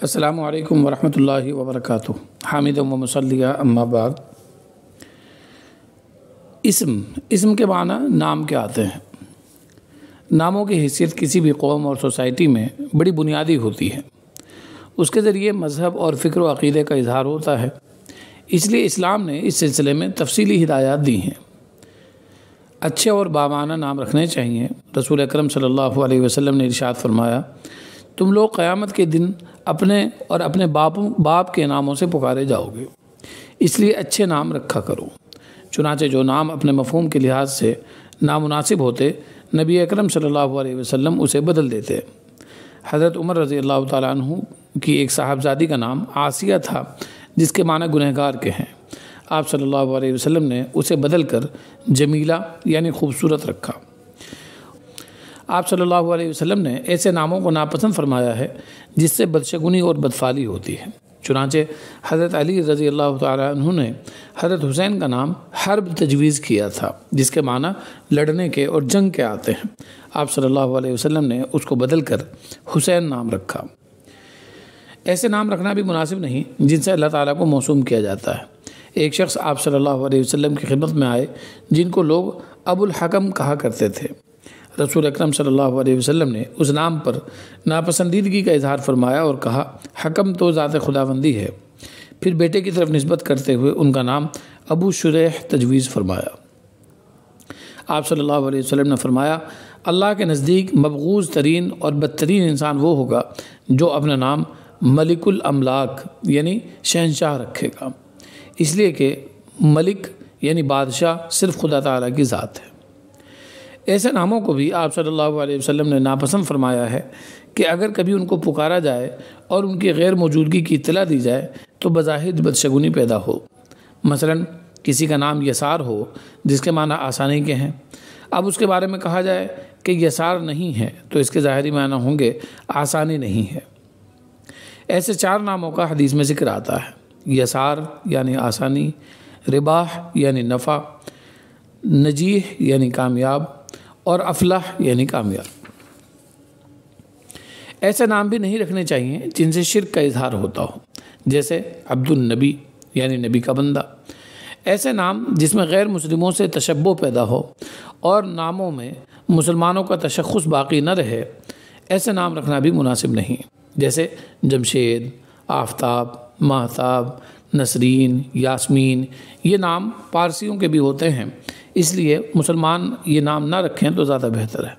السلام علیکم ورحمۃ اللہ وبرکاتہ۔ حامد و مصلیہ اما بعد۔ اسم کے معنی نام کے آتے ہیں۔ ناموں کی حیثیت کسی بھی قوم اور سوسائٹی میں بڑی بنیادی ہوتی ہے۔ اس کے ذریعے مذہب اور فکر و عقیدے کا اظہار ہوتا ہے۔ اس لیے اسلام نے اس سلسلے میں تفصیلی ہدایات دی ہیں۔ اچھے اور بامعنی نام رکھنے چاہیے۔ رسول اکرم صلی اللہ علیہ وسلم نے ارشاد فرمایا، تم لوگ قیامت کے دن اپنے اور اپنے باپ کے ناموں سے پکارے جاؤ گے، اس لیے اچھے نام رکھا کرو۔ چنانچہ جو نام اپنے مفہوم کے لحاظ سے نامناسب ہوتے، نبی اکرم صلی اللہ علیہ وسلم اسے بدل دیتے۔ حضرت عمر رضی اللہ تعالیٰ عنہ کی ایک صاحبزادی کا نام عاصیہ تھا، جس کے معنی گنہگار کے ہیں۔ آپ صلی اللہ علیہ وسلم نے اسے بدل کر جمیلہ یعنی خوبصورت رکھا۔ آپ صلی اللہ علیہ وسلم نے ایسے ناموں کو ناپسند فرمایا ہے جس سے بدشگونی اور بدفعلی ہوتی ہے۔ چنانچہ حضرت علی رضی اللہ تعالیٰ عنہ نے حضرت حسین کا نام حرب تجویز کیا تھا، جس کے معنی لڑنے کے اور جنگ کے آتے ہیں۔ آپ صلی اللہ علیہ وسلم نے اس کو بدل کر حسین نام رکھا۔ ایسے نام رکھنا بھی مناسب نہیں جن سے اللہ تعالیٰ کو موسوم کیا جاتا ہے۔ ایک شخص آپ صلی اللہ علیہ وسلم کی خدمت میں آئے جن کو لوگ ابو الحکم کہا کرتے تھے۔ رسول اکرم صلی اللہ علیہ وسلم نے اس نام پر ناپسندیدگی کا اظہار فرمایا اور کہا، حکم تو ذات خداوندی ہے۔ پھر بیٹے کی طرف نسبت کرتے ہوئے ان کا نام ابو شریح تجویز فرمایا۔ آپ صلی اللہ علیہ وسلم نے فرمایا، اللہ کے نزدیک مبغوض ترین اور بدترین انسان وہ ہوگا جو اپنا نام ملک الاملاک یعنی شہنشاہ رکھے گا، اس لیے کہ ملک یعنی بادشاہ صرف خدا تعالیٰ کی ذات ہے۔ ایسے ناموں کو بھی آپ صلی اللہ علیہ وسلم نے ناپسند فرمایا ہے کہ اگر کبھی ان کو پکارا جائے اور ان کی غیر موجودگی کی اطلاع دی جائے تو بظاہر بدشگونی پیدا ہو۔ مثلا کسی کا نام یسار ہو جس کے معنی آسانی کے ہیں، اب اس کے بارے میں کہا جائے کہ یسار نہیں ہے تو اس کے ظاہری معنی ہوں گے آسانی نہیں ہے۔ ایسے 4 ناموں کا حدیث میں ذکر آتا ہے: یسار یعنی آسانی، رباح یعنی نفع، نجیح یعنی کامیاب، اور افلاح یعنی کامیاب۔ ایسے نام بھی نہیں رکھنے چاہیے جن سے شرک کا اظہار ہوتا ہو، جیسے عبد النبی یعنی نبی کا بندہ۔ ایسے نام جس میں غیر مسلموں سے تشبہ پیدا ہو اور ناموں میں مسلمانوں کا تشخص باقی نہ رہے، ایسے نام رکھنا بھی مناسب نہیں، جیسے جمشید، آفتاب، ماہتاب، نسرین، یاسمین۔ یہ نام پارسیوں کے بھی ہوتے ہیں، اس لیے مسلمان یہ نام نہ رکھیں تو زیادہ بہتر ہے۔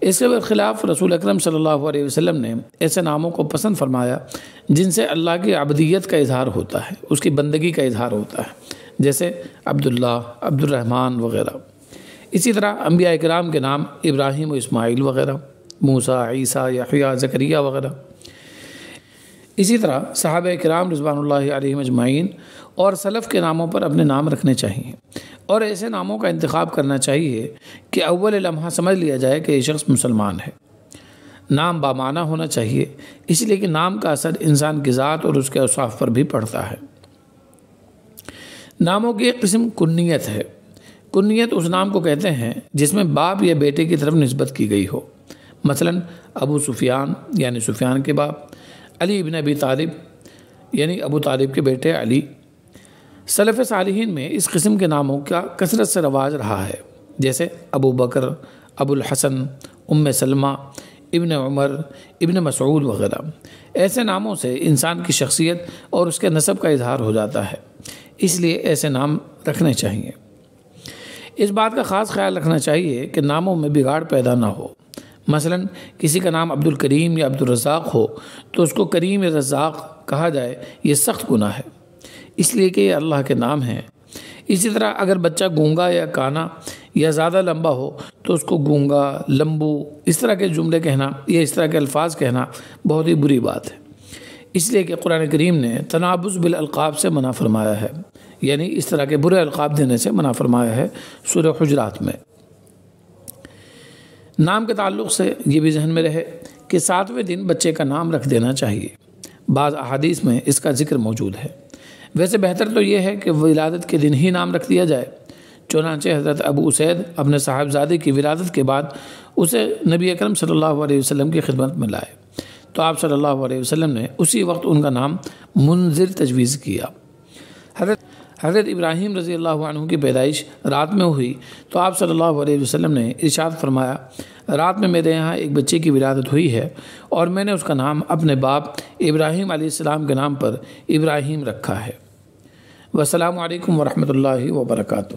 اس کے خلاف رسول اکرم صلی اللہ علیہ وسلم نے ایسے ناموں کو پسند فرمایا جن سے اللہ کی عبدیت کا اظہار ہوتا ہے، اس کی بندگی کا اظہار ہوتا ہے، جیسے عبداللہ، عبد الرحمن وغیرہ۔ اسی طرح انبیاء کرام کے نام ابراہیم و اسماعیل وغیرہ، موسیٰ، عیسیٰ، یحییٰ، زکریا وغیرہ۔ اسی طرح صحابہ کرام رضوان اللہ علیہم اجمعین اور سلف کے ناموں پر اپنے نام رکھنے چاہیے، اور ایسے ناموں کا انتخاب کرنا چاہیے کہ اول لمحہ سمجھ لیا جائے کہ یہ شخص مسلمان ہے۔ نام بامعنی ہونا چاہیے، اس لیے کہ نام کا اثر انسان کی ذات اور اس کے اوصاف پر بھی پڑتا ہے۔ ناموں کی ایک قسم کنیت ہے۔ کنیت اس نام کو کہتے ہیں جس میں باپ یا بیٹے کی طرف نسبت کی گئی ہو۔ مثلا ابو سفیان یعنی سفیان کے باپ، علی ابن ابی طالب یعنی ابو طالب کے بیٹے علی۔ سلف صالحین میں اس قسم کے ناموں کا کثرت سے رواج رہا ہے، جیسے ابو بکر، ابو الحسن، ام سلمہ، ابن عمر، ابن مسعود وغیرہ۔ ایسے ناموں سے انسان کی شخصیت اور اس کے نسب کا اظہار ہو جاتا ہے، اس لیے ایسے نام رکھنے چاہیے۔ اس بات کا خاص خیال رکھنا چاہیے کہ ناموں میں بگاڑ پیدا نہ ہو۔ مثلا کسی کا نام عبد الکریم یا عبد الرزاق ہو تو اس کو کریم یا رزاق کہا جائے، یہ سخت گناہ ہے، اس لیے کہ یہ اللہ کے نام ہیں۔ اسی طرح اگر بچہ گونگا یا کانا یا زیادہ لمبا ہو تو اس کو گونگا، لمبو، اس طرح کے جملے کہنا یا اس طرح کے الفاظ کہنا بہت ہی بری بات ہے، اس لیے کہ قرآن کریم نے تنابز بالالقاب سے منع فرمایا ہے، یعنی اس طرح کے برے القاب دینے سے منع فرمایا ہے سورہ حجرات میں۔ نام کے تعلق سے یہ بھی ذہن میں رہے کہ 7ویں دن بچے کا نام رکھ دینا چاہیے۔ بعض احادیث میں اس کا ذکر موجود ہے۔ ویسے بہتر تو یہ ہے کہ ولادت کے دن ہی نام رکھ دیا جائے۔ چنانچہ حضرت ابو اسید اپنے صاحبزادے کی ولادت کے بعد اسے نبی اکرم صلی اللہ علیہ وسلم کی خدمت میں لائے تو آپ صلی اللہ علیہ وسلم نے اسی وقت ان کا نام منذر تجویز کیا۔ حضرت ابراہیم رضی اللہ عنہ کی پیدائش رات میں ہوئی تو آپ صلی اللہ علیہ وسلم نے ارشاد فرمایا، رات میں میرے یہاں ایک بچے کی ولادت ہوئی ہے اور میں نے اس کا نام اپنے باپ ابراہیم علیہ السلام کے نام پر ابراہیم رکھا ہے۔ والسلام علیکم ورحمۃ اللہ وبرکاتہ۔